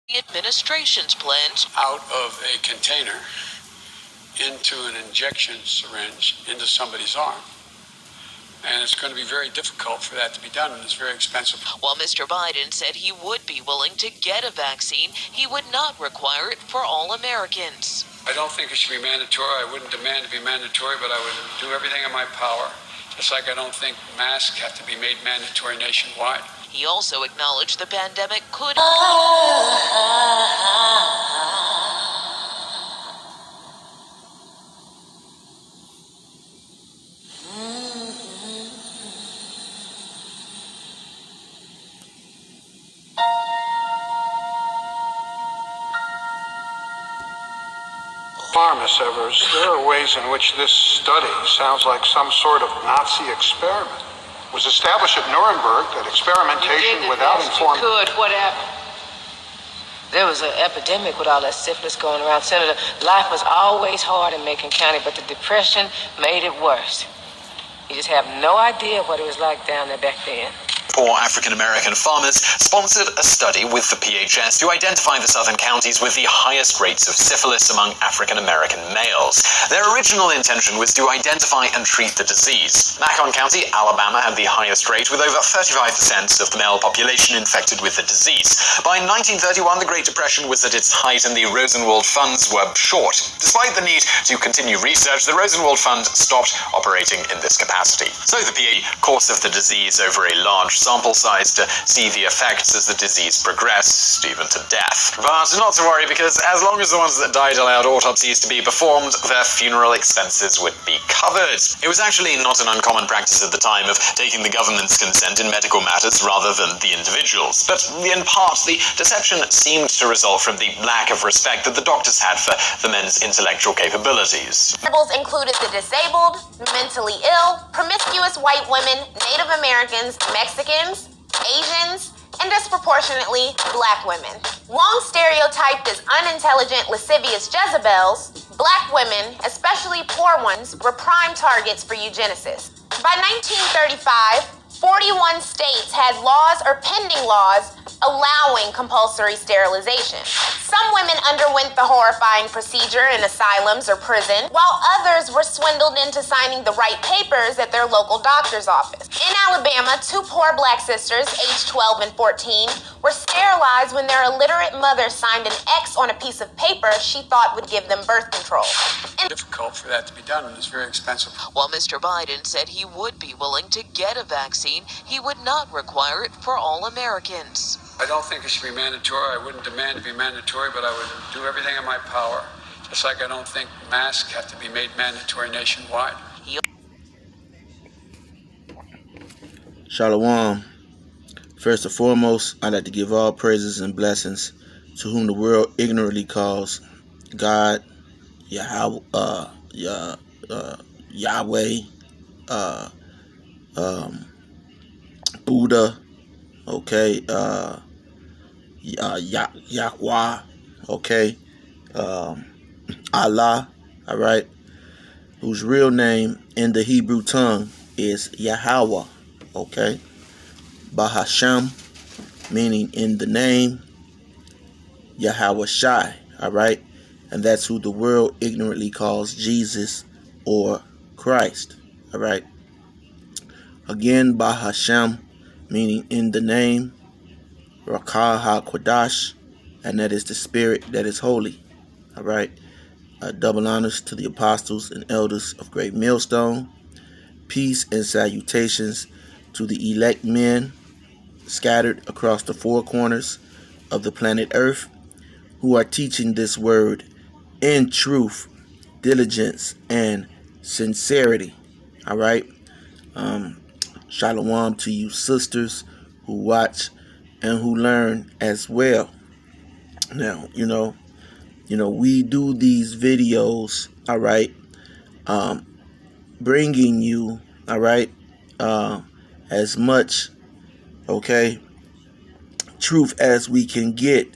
The administration's plans out of a container into an injection syringe into somebody's arm. And it's going to be very difficult for that to be done, and it's very expensive. While Mr. Biden said he would be willing to get a vaccine, he would not require it for all Americans. I don't think it should be mandatory. I wouldn't demand to be mandatory, but I would do everything in my power. Just like I don't think masks have to be made mandatory nationwide. He also acknowledged the pandemic could... Pharmacevers, there are ways in which this study sounds like some sort of Nazi experiment. It was established at Nuremberg that experimentation without informed... You could, what happened? There was an epidemic with all that syphilis going around. Senator, life was always hard in Macon County, but the depression made it worse. You just have no idea what it was like down there back then. Poor African-American farmers sponsored a study with the PHS to identify the southern counties with the highest rates of syphilis among African-American males. Their original intention was to identify and treat the disease. Macon County, Alabama, had the highest rate, with over 35% of the male population infected with the disease. By 1931, the Great Depression was at its height and the Rosenwald funds were short. Despite the need to continue research, the Rosenwald Fund stopped operating in this capacity. So the course of the disease over a large sample size to see the effects as the disease progressed, even to death. But not to worry, because as long as the ones that died allowed autopsies to be performed, their funeral expenses would be covered. It was actually not an uncommon practice at the time of taking the government's consent in medical matters rather than the individuals. But in part, the deception seemed to result from the lack of respect that the doctors had for the men's intellectual capabilities. Labels included the disabled, mentally ill, promiscuous white women, Native Americans, Mexicans, Asians, and disproportionately black women. Long stereotyped as unintelligent, lascivious Jezebels, black women, especially poor ones, were prime targets for eugenicists. By 1935, 41 states had laws or pending laws allowing compulsory sterilization. Some women underwent the horrifying procedure in asylums or prison, while others were swindled into signing the right papers at their local doctor's office. In Alabama, two poor black sisters, aged 12 and 14, were sterilized when their illiterate mother signed an X on a piece of paper she thought would give them birth control. Difficult for that to be done, and it's very expensive. While Mr. Biden said he would be willing to get a vaccine, he would not require it for all Americans. I don't think it should be mandatory. I wouldn't demand to be mandatory, but I would do everything in my power. Just like I don't think masks have to be made mandatory nationwide. Shalom. First and foremost, I'd like to give all praises and blessings to whom the world ignorantly calls God, Yahweh, Buddha, okay, Yahweh, okay, Allah, all right, whose real name in the Hebrew tongue is Yahweh, okay, Bahasham, meaning in the name, Yahweh Shai, all right, and that's who the world ignorantly calls Jesus or Christ, all right. Again, Bahasham, meaning in the name, Rakah HaKodash, and that is the spirit that is holy. All right. Double honors to the apostles and elders of Great Millstone. Peace and salutations to the elect men scattered across the four corners of the planet Earth who are teaching this word in truth, diligence, and sincerity. All right. Shalom to you sisters who watch and who learn as well. Now, you know, we do these videos, all right, bringing you, all right, as much, okay, truth as we can get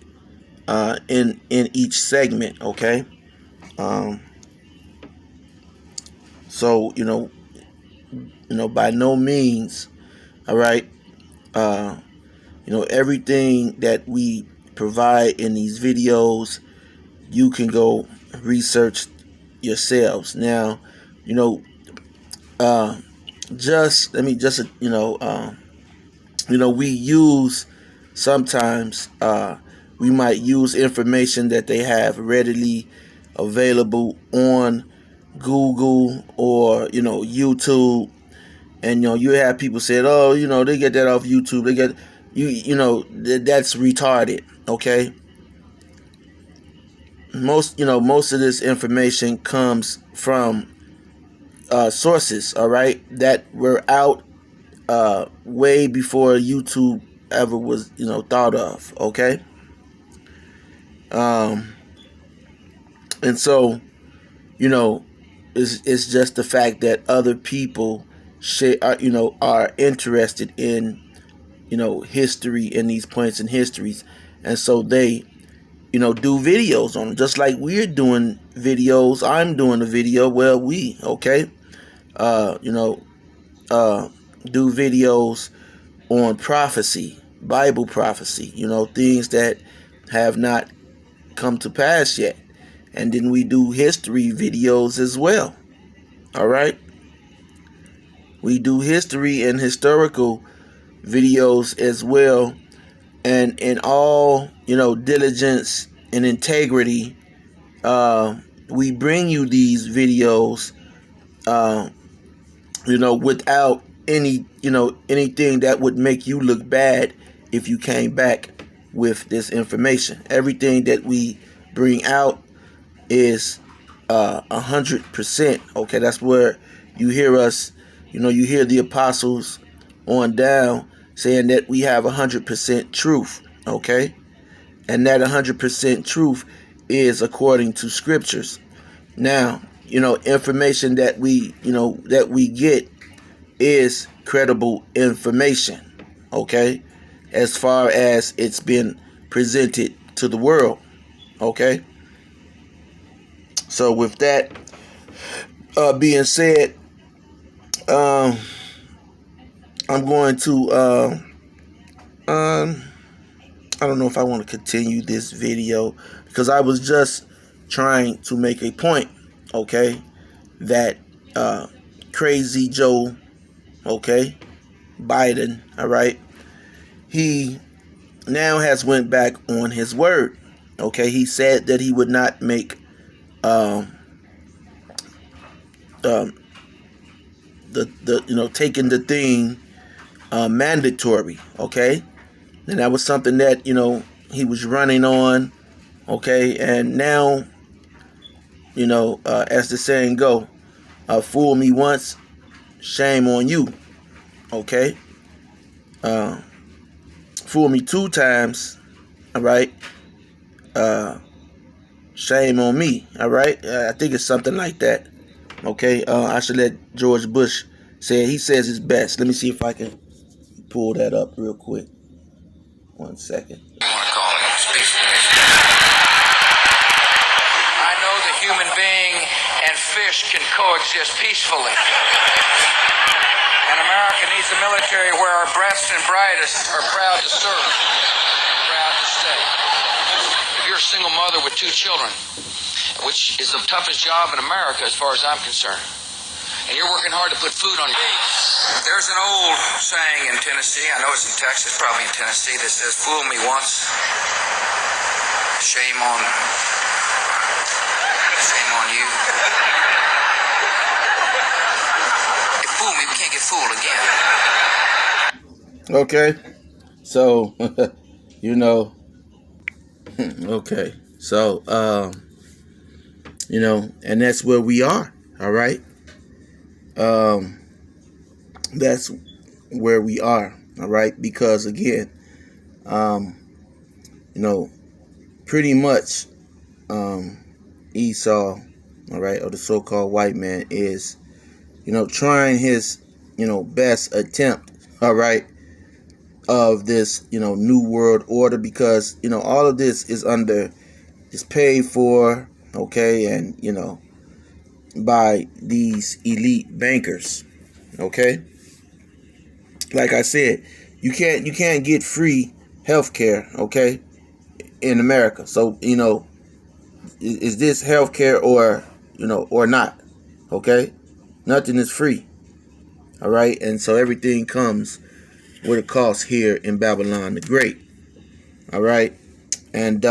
in each segment, okay. So, by no means, all right, everything that we provide in these videos, you can go research yourselves. Now, you know, we use sometimes we might use information that they have readily available on Google or YouTube, and you have people say, oh, they get that off YouTube. They get that's retarded. Okay, most of this information comes from sources, all right, that were out way before YouTube ever was thought of. Okay, and so it's just the fact that other people are interested in history and these points in histories, and so they do videos on them, just like we're doing videos. I'm doing a video. Well, do videos on prophecy, Bible prophecy, things that have not come to pass yet. And then we do history videos as well. All right. We do history and historical videos as well. And in all, diligence and integrity, we bring you these videos, without anything that would make you look bad if you came back with this information. Everything that we bring out is 100%. Okay, that's where you hear us. You hear the apostles on down saying that we have 100% truth. Okay, and that 100% truth is according to scriptures. Now, information that we get is credible information. Okay, as far as it's been presented to the world. Okay. So with that being said, I'm going to I don't know if I want to continue this video, because I was just trying to make a point, okay, that Crazy Joe, okay, Biden, all right, he now has went back on his word. Okay, he said that he would not make taking the thing mandatory. Okay, and that was something that he was running on. Okay, and now as the saying go, fool me once, shame on you. Okay, fool me 2 times, all right, shame on me. All right, I think it's something like that. Okay, I should let George Bush say it. He says it's best. Let me see if I can pull that up real quick. 1 second. I know the human being and fish can coexist peacefully. And America needs a military where our best and brightest are proud to serve, proud to stay. If you're a single mother with 2 children, which is the toughest job in America as far as I'm concerned, and you're working hard to put food on your plate. There's an old saying in Tennessee, I know it's in Texas, probably in Tennessee, that says, fool me once, shame on you. If fool me, we can't get fooled again. Okay, so okay, so and that's where we are. All right, that's where we are. All right, because again, pretty much Esau, all right, or the so-called white man is trying his best attempt, all right, of this new world order, because all of this is paid for, okay, and by these elite bankers. Okay, like I said, you can't get free health care. Okay, in America. So, is this healthcare or not? Okay, nothing is free. All right, and so everything comes with a cost here in Babylon the Great. All right, and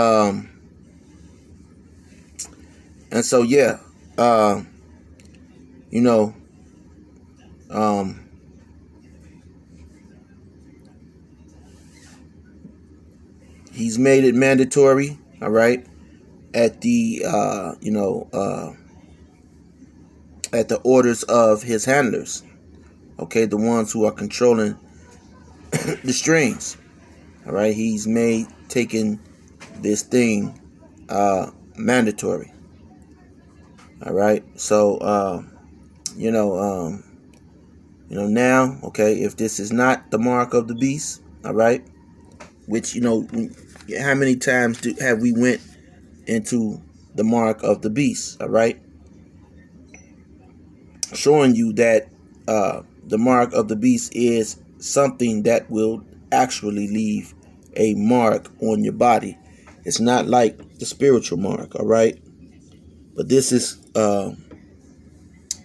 so yeah, he's made it mandatory. All right, at the at the orders of his handlers. Okay, the ones who are controlling the strings. All right, he's made taking this thing mandatory. All right, so now, okay, if this is not the mark of the beast, all right, which how many times have we went into the mark of the beast? All right, showing you that the mark of the beast is something that will actually leave a mark on your body. It's not like the spiritual mark, all right? But this is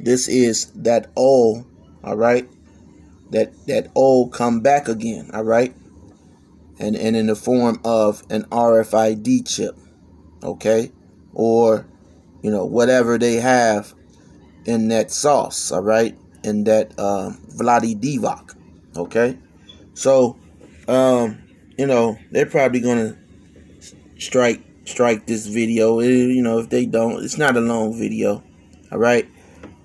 that all right? That all come back again, all right? And in the form of an RFID chip, okay? Or whatever they have in that sauce, all right? In that Vladi Divac, okay? So they're probably gonna strike this video. If they don't, it's not a long video, all right?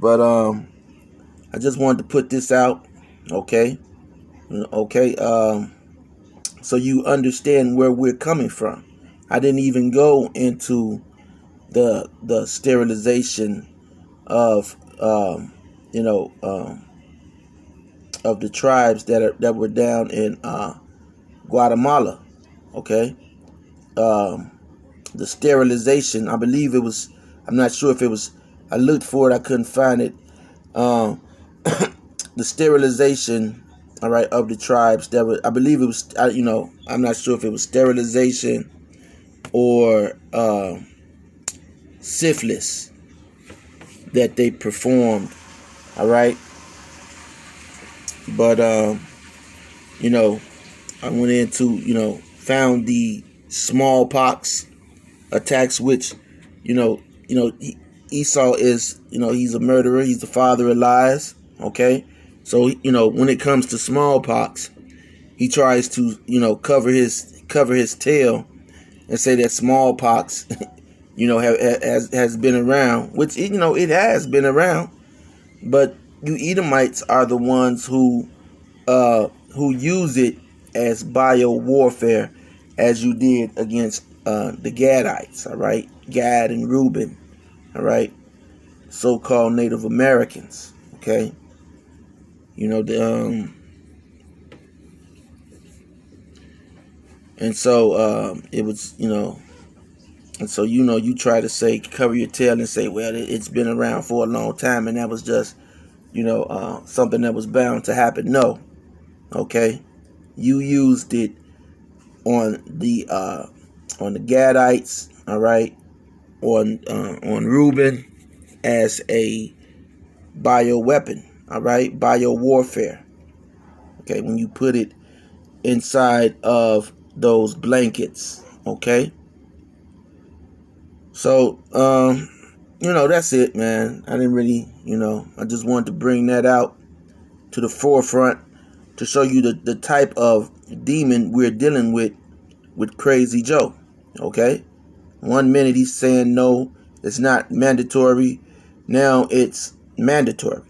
But I just wanted to put this out, okay? So you understand where we're coming from. I didn't even go into the sterilization of of the tribes that were down in Guatemala, okay? The sterilization, I believe it was, I'm not sure if it was, I looked for it, I couldn't find it. The sterilization, all right, of the tribes that were, I believe it was, I'm not sure if it was sterilization or syphilis that they performed, all right? But I went into, found the smallpox attacks, which, Esau is, he's a murderer. He's the father of lies. Okay. So, when it comes to smallpox, he tries to, cover his tail and say that smallpox, has been around, which, it has been around, but you Edomites are the ones who use it as bio warfare, as you did against the Gadites, all right? Gad and Reuben, all right? So-called Native Americans, okay? And so it was, and so you try to say, cover your tail and say, well, it's been around for a long time, and that was just something that was bound to happen. No, okay, you used it on the Gadites, all right, on Reuben as a bioweapon, all right, bio warfare. Okay, when you put it inside of those blankets, okay. So that's it, man. I didn't really, I just wanted to bring that out to the forefront to show you the type of demon we're dealing with Crazy Joe, okay? 1 minute he's saying no, it's not mandatory. Now it's mandatory.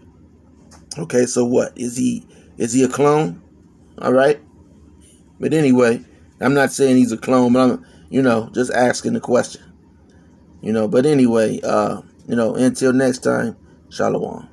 Okay, so what? Is he a clone? All right? But anyway, I'm not saying he's a clone, but I'm, just asking the question. But anyway, until next time, Shalom.